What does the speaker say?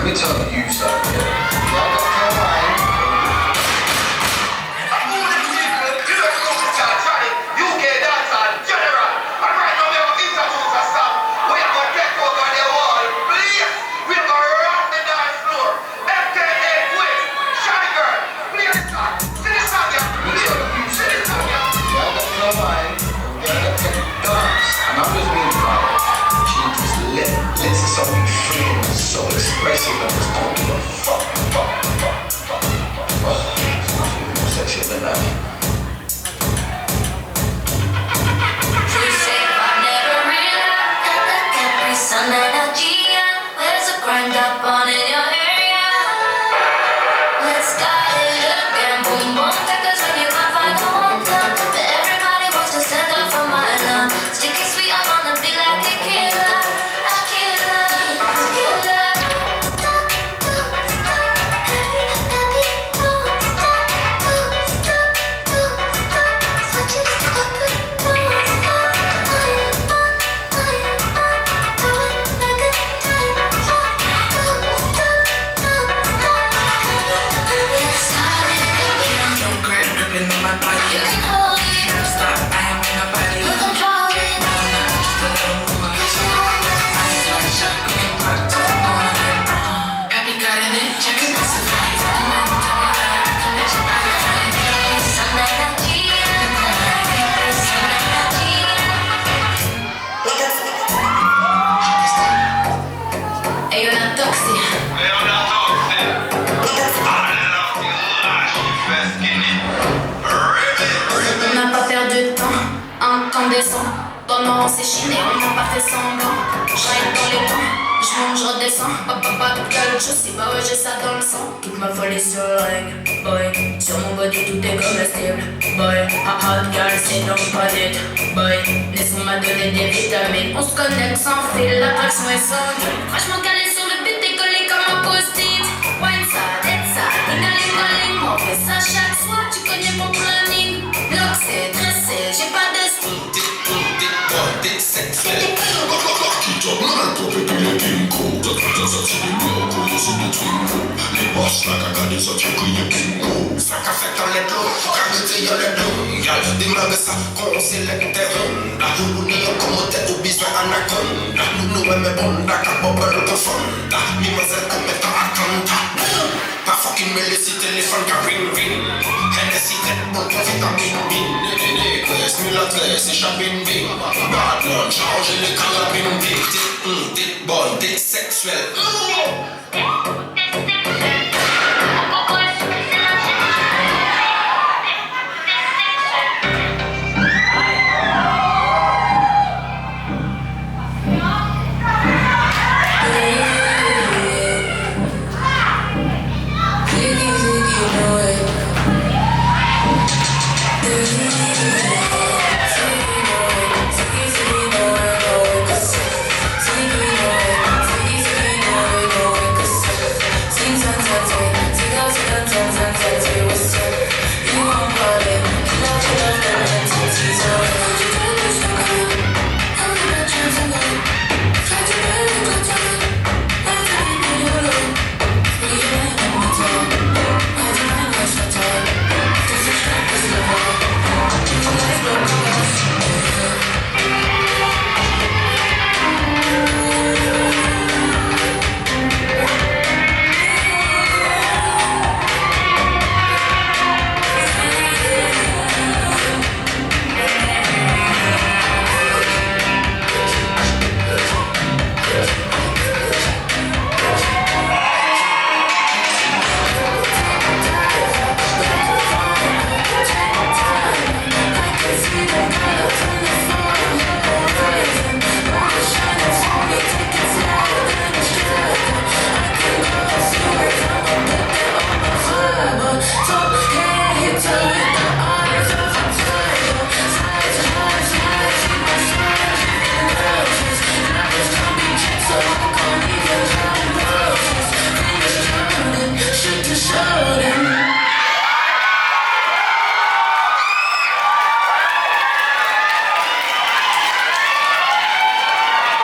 me tell you something. Yeah, I got your mind. UK dancehall general. And right now we have introduced a song. We are going to take over the world. Please, we are going to rock the dance floor. FKA Queen, Shiny Girl, play this song. Sing this song, yeah. Sing this song, yeah. Yeah, I got your mind. Yeah, I got your dance. And I'm just being proud. She just lets herself be free and so expressive and just don't give a fuck. She's more sexy than that. Some energy, where's the grind up on in your area? Let's start it again, boom boom, because when you can't find the one time, everybody wants to stand up for my love. Sticky sweet, I'm on the beat like a killer, a killer, a killer. On n'a pas perdu de temps, incandescent. Dans le noir on s'est chiné, on n'a pas fait semblant. J'arrive dans les temps, je redescends. Pas toute la lutte, je sais, bah ouais j'ai ça dans le sang. Toute ma folie sur le ring, boy. Sur mon body tout est comestible, boy. Hot girl, c'est donc pas net, boy. Laisse-moi donner des vitamines. On se connecte sans fil, l'attraction est sanguine. Franchement calé sur le beat, décollé comme un post-it. Wine ça, dead ça, ding-a-ling-a-ling. On fait ça chaque soir, tu connais mon planning. Bloxé, dressé, j'ai pas d'esprit. T'es sexuel. Qui t'a mal pour péter les bingo. T'as sorti des logos, y'a c'est des twingos. Les boss là, qu'a gardé ça, tu crié bingo. Ça qu'a fait dans les dos, qu'a jeté y'a les dos. Y'a des mags ça, qu'on sélecte des Honda. Nous n'y a comme t'es au besoin anaconda. Nous même bonda, qu'a bubble profonda. Mimazelle comme étant Akanta. Pas fucking me laisser téléphone qu'a ring ring. Hennessy tête bon pour vitamine bin. Négresse, mulatresse, échappine bin. Bad man, changer les carabines. T'es bonne, t'es sexuel.